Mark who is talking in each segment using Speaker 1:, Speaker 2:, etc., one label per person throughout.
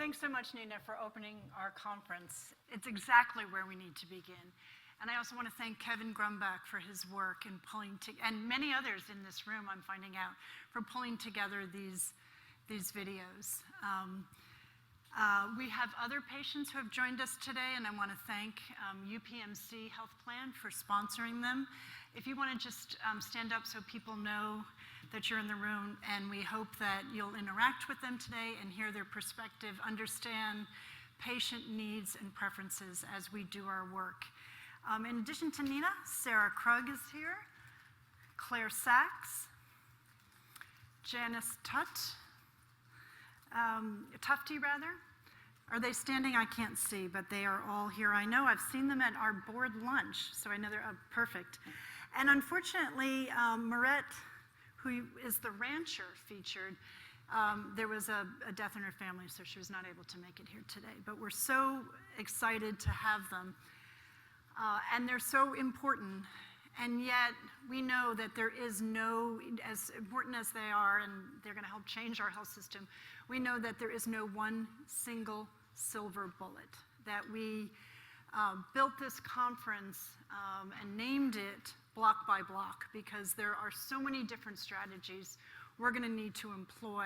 Speaker 1: Thanks so much, Nina, for opening our conference. It's exactly where we need to begin. And I also want to thank Kevin Grumbach for his work in and many others in this room, I'm finding out, for pulling together these videos. We have other patients who have joined us today, and I want to thank UPMC Health Plan for sponsoring them. If you want to just stand up so people know that you're in the room, and we hope that you'll interact with them today and hear their perspective, understand patient needs and preferences as we do our work. In addition to Nina, Sarah Krug is here, Claire Sachs, Janice Tufty. Are they standing? I can't see, but they are all here. I know I've seen them at our board lunch, so I know they're perfect. And unfortunately, Marette, who is the rancher featured, there was a death in her family, so she was not able to make it here today. But we're so excited to have them. And they're so important. And yet, we know that there is no, as important as they are, and they're going to help change our health system, we know that there is no one single silver bullet. That we built this conference and named it block by block, because there are so many different strategies we're going to need to employ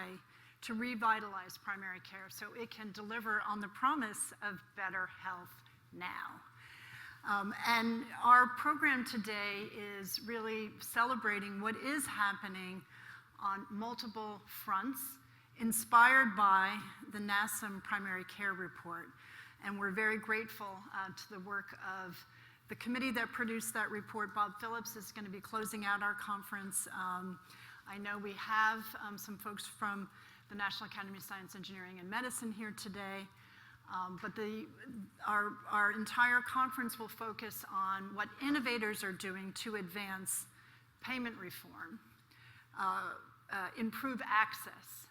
Speaker 1: to revitalize primary care so it can deliver on the promise of better health now. And our program today is really celebrating what is happening on multiple fronts, inspired by the NASM Primary Care Report. And we're very grateful to the work of the committee that produced that report. Bob Phillips is going to be closing out our conference. I know we have some folks from the National Academy of Science, Engineering, and Medicine here today. But our entire conference will focus on what innovators are doing to advance payment reform, improve access,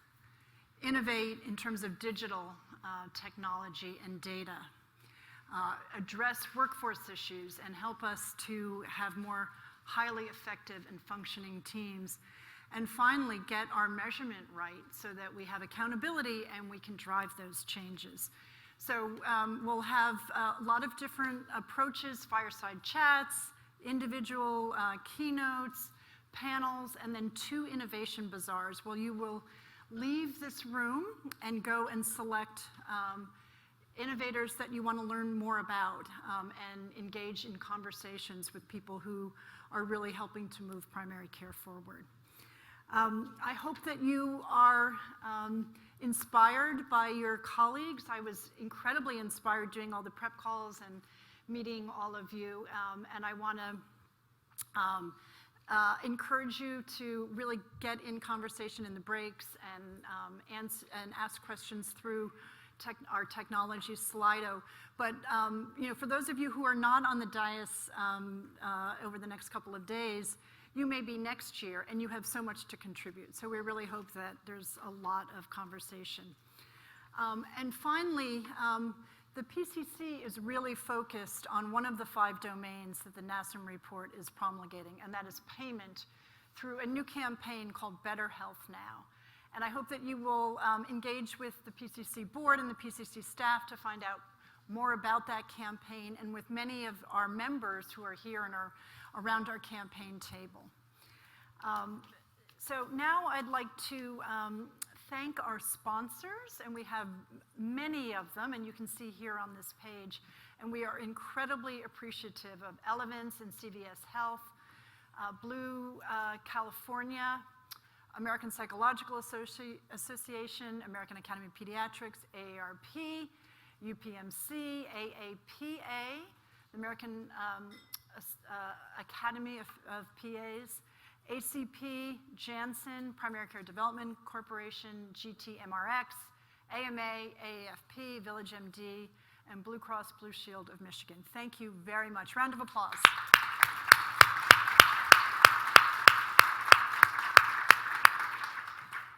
Speaker 1: innovate in terms of digital technology and data, address workforce issues, and help us to have more highly effective and functioning teams. And finally, get our measurement right so that we have accountability and we can drive those changes. So we'll have a lot of different approaches, fireside chats, individual keynotes, panels, and then 2 innovation bazaars where you will leave this room and go and select innovators that you want to learn more about and engage in conversations with people who are really helping to move primary care forward. I hope that you are inspired by your colleagues. I was incredibly inspired doing all the prep calls and meeting all of you, and I want to encourage you to really get in conversation in the breaks and ask questions through our technology Slido. But for those of you who are not on the dais over the next couple of days, you may be next year, and you have so much to contribute. So we really hope that there's a lot of conversation. And finally, the PCC is really focused on one of the 5 domains that the NASM report is promulgating, and that is payment through a new campaign called Better Health Now. And I hope that you will engage with the PCC board and the PCC staff to find out more about that campaign, and with many of our members who are here and are around our campaign table. So now I'd like to thank our sponsors, and we have many of them, and you can see here on this page. And we are incredibly appreciative of Elevance and CVS Health, Blue California, American Psychological Association, American Academy of Pediatrics, AARP, UPMC, AAPA, the American Academy of PAs, ACP, Janssen, Primary Care Development Corporation, GTMRX, AMA, AAFP, Village MD, and Blue Cross Blue Shield of Michigan. Thank you very much. Round of applause.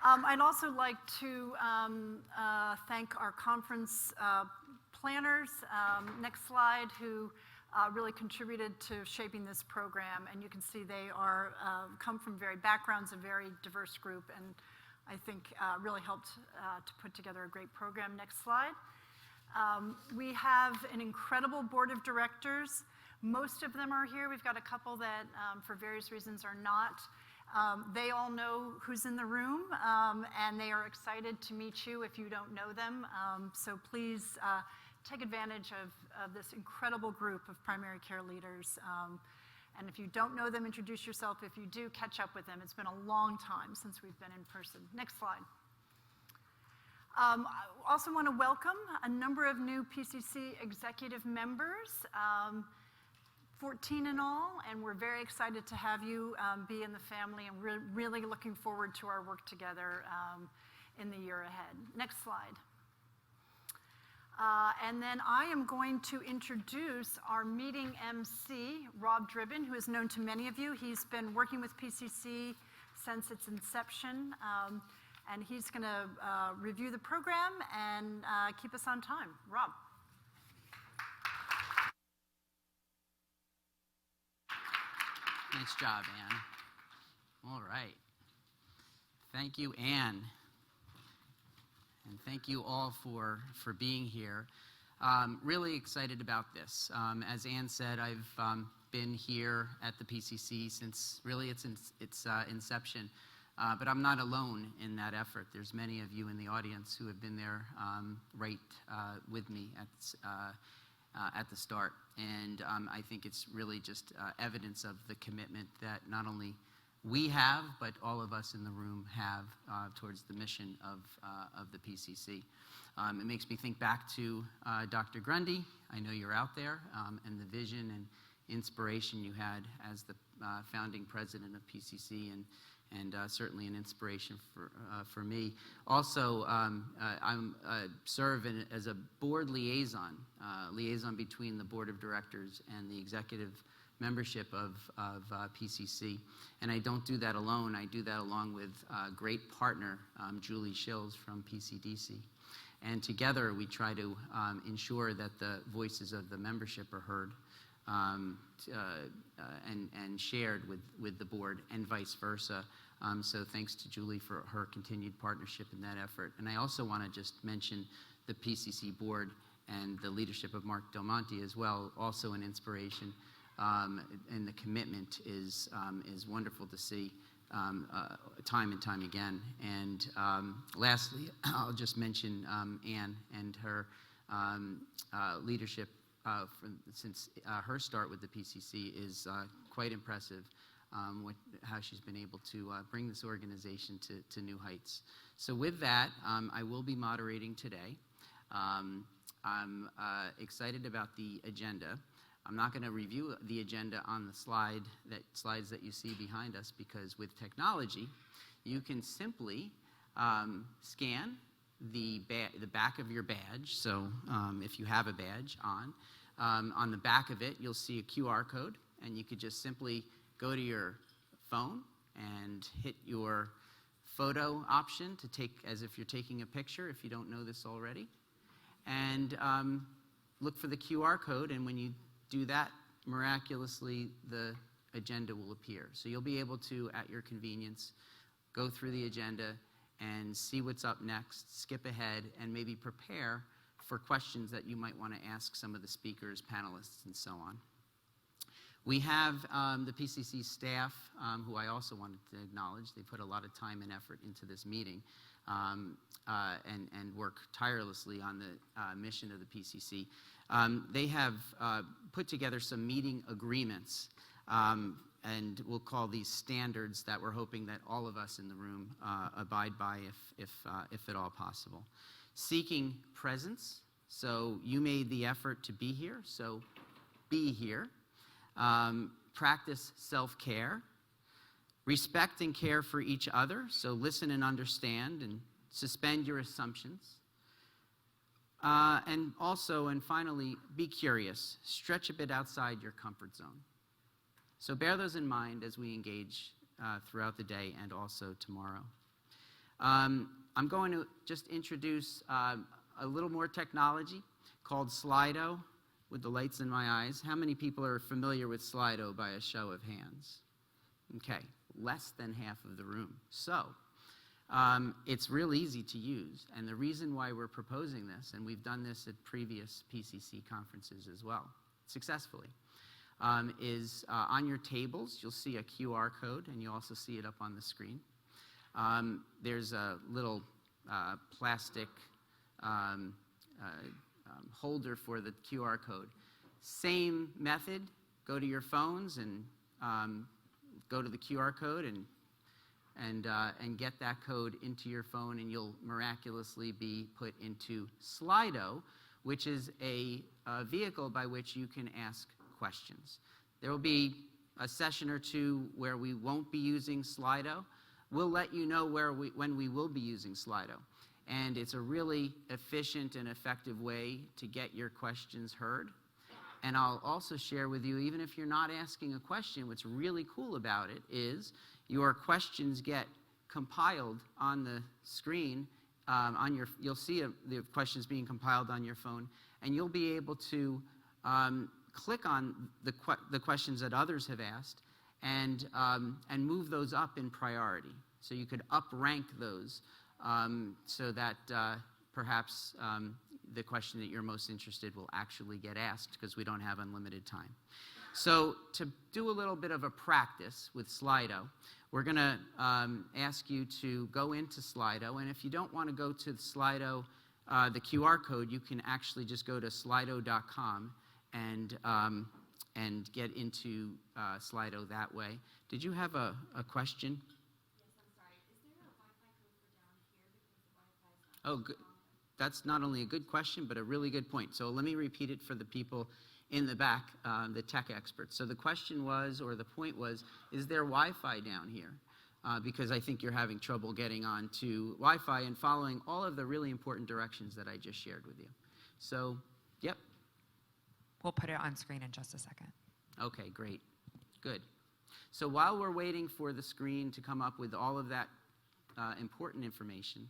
Speaker 1: I'd also like to thank our conference planners, next slide, who really contributed to shaping this program. And you can see they are come from varied backgrounds, a very diverse group, and I think really helped to put together a great program. Next slide. We have an incredible board of directors. Most of them are here. We've got a couple that, for various reasons, are not. They all know who's in the room, and they are excited to meet you if you don't know them. So please take advantage of this incredible group of primary care leaders. And if you don't know them, introduce yourself. If you do, catch up with them. It's been a long time since we've been in person. Next slide. I also want to welcome a number of new PCC executive members, 14 in all, and we're very excited to have you be in the family, and we're really looking forward to our work together in the year ahead. Next slide. And then I am going to introduce our meeting MC, Rob Dribbin, who is known to many of you. He's been working with PCC since its inception, and he's going to review the program and keep us on time. Rob.
Speaker 2: Nice job, Ann. All right. Thank you, Ann. And thank you all for being here. Really excited about this. As Ann said, I've been here at the PCC since really its inception. But I'm not alone in that effort. There's many of you in the audience who have been there right with me at the start. And I think it's really just evidence of the commitment that not only we have, but all of us in the room have towards the mission of the PCC. It makes me think back to Dr. Grundy. I know you're out there, and the vision and inspiration you had as the founding president of PCC, and certainly an inspiration for me. Also, I serve as a board liaison between the board of directors and the executive membership of PCC. And I don't do that alone. I do that along with a great partner, Julie Shills from PCDC. And together we try to ensure that the voices of the membership are heard and shared with the board, and vice versa. So thanks to Julie for her continued partnership in that effort. And I also want to just mention the PCC board and the leadership of Mark Del Monte as well, also an inspiration. And the commitment is wonderful to see time and time again. And lastly, I'll just mention Ann and her leadership since her start with the PCC is quite impressive. How she's been able to bring this organization to new heights. So with that, I will be moderating today. I'm excited about the agenda. I'm not going to review the agenda on the slides that you see behind us, because with technology, you can simply scan the back of your badge. So if you have a badge on the back of it, you'll see a QR code, and you could just simply go to your phone and hit your photo option to take as if you're taking a picture, if you don't know this already. And look for the QR code, and when you do that, miraculously, the agenda will appear. So you'll be able to, at your convenience, go through the agenda and see what's up next, skip ahead, and maybe prepare for questions that you might want to ask some of the speakers, panelists, and so on. We have the PCC staff, who I also wanted to acknowledge. They put a lot of time and effort into this meeting and work tirelessly on the mission of the PCC. They have put together some meeting agreements, and we'll call these standards that we're hoping that all of us in the room abide by if at all possible. Seeking presence, so you made the effort to be here, so be here. Practice self-care. Respect and care for each other, so listen and understand and suspend your assumptions. And also, and finally, be curious. Stretch a bit outside your comfort zone. So bear those in mind as we engage throughout the day and also tomorrow. I'm going to just introduce a little more technology called Slido, with the lights in my eyes. How many people are familiar with Slido by a show of hands? Okay, less than half of the room. So It's real easy to use, and the reason why we're proposing this, and we've done this at previous PCC conferences as well, successfully, is on your tables, you'll see a QR code, and you also see it up on the screen. There's a little plastic holder for the QR code. Same method, go to your phones and go to the QR code and get that code into your phone, and you'll miraculously be put into Slido, which is a vehicle by which you can ask questions. There will be a session or two where we won't be using Slido. We'll let you know when we will be using Slido. And it's a really efficient and effective way to get your questions heard. And I'll also share with you, even if you're not asking a question, what's really cool about it is your questions get compiled on the screen. You'll see the questions being compiled on your phone, and you'll be able to click on the questions that others have asked and move those up in priority. So you could up-rank those so that perhaps the question that you're most interested will actually get asked, because we don't have unlimited time. So to do a little bit of a practice with Slido, we're going to ask you to go into Slido, and if you don't want to go to Slido, the QR code, you can actually just go to slido.com and get into Slido that way. Did you have a question?
Speaker 3: Yes, I'm sorry. Is there a Wi-Fi code for down here because the Wi-Fi is not
Speaker 2: Oh, good. That's not only a good question, but a really good point. So let me repeat it for the people in the back, the tech experts. So the question was, or the point was, is there Wi-Fi down here? Because I think you're having trouble getting on to Wi-Fi and following all of the really important directions that I just shared with you. So, yep.
Speaker 4: We'll put it on screen in just a second.
Speaker 2: Okay, great. Good. So while we're waiting for the screen to come up with all of that important information,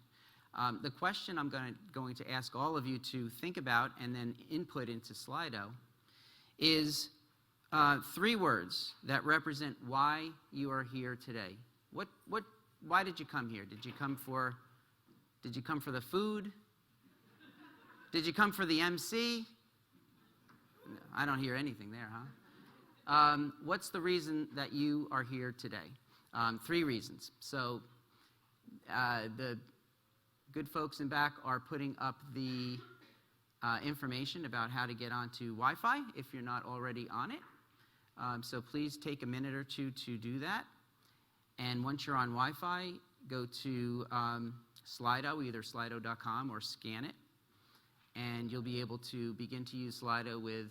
Speaker 2: the question I'm going to ask all of you to think about and then input into Slido is 3 words that represent why you are here today. Why did you come here? Did you come for the food? Did you come for the MC? I don't hear anything there, huh? What's the reason that you are here today? 3 reasons. So the good folks in back are putting up the information about how to get onto Wi-Fi if you're not already on it. So please take a minute or two to do that. And once you're on Wi-Fi, go to Slido, either slido.com or scan it. And you'll be able to begin to use Slido with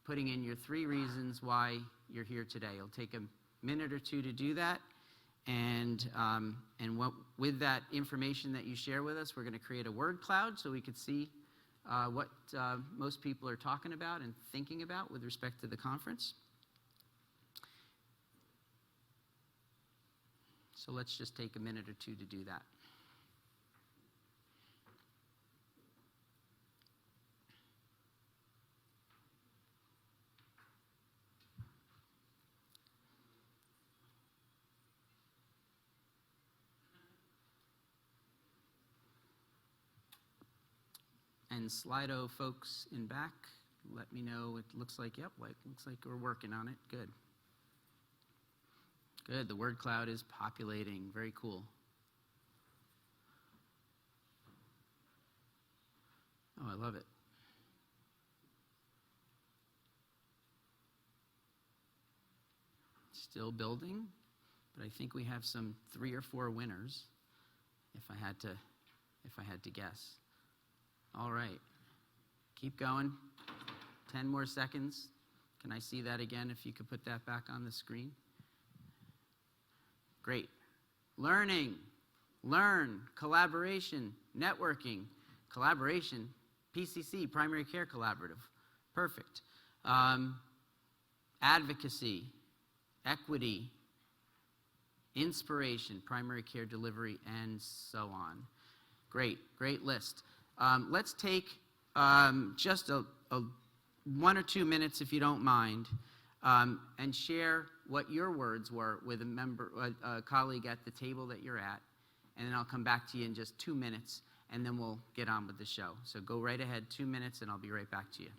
Speaker 2: putting in your 3 reasons why you're here today. It'll take a minute or two to do that. And with that information that you share with us, we're going to create a word cloud so we could see what most people are talking about and thinking about with respect to the conference. So let's just take a minute or two to do that. And Slido folks in back, let me know. It looks like, looks like we're working on it. Good. Good, the word cloud is populating. Very cool. Oh, I love it. Still building, but I think we have some 3 or 4 winners, if I had to guess. All right, keep going. 10 more seconds. Can I see that again, if you could put that back on the screen? Great. Learning, learn, collaboration, networking, collaboration, PCC, Primary Care Collaborative. Perfect. Advocacy, equity, inspiration, primary care delivery, and so on. Great, great list. Let's take just a 1 or 2 minutes, if you don't mind, and share what your words were with a colleague at the table that you're at, and then I'll come back to you in just 2 minutes, and then we'll get on with the show. So go right ahead, 2 minutes, and I'll be right back to you.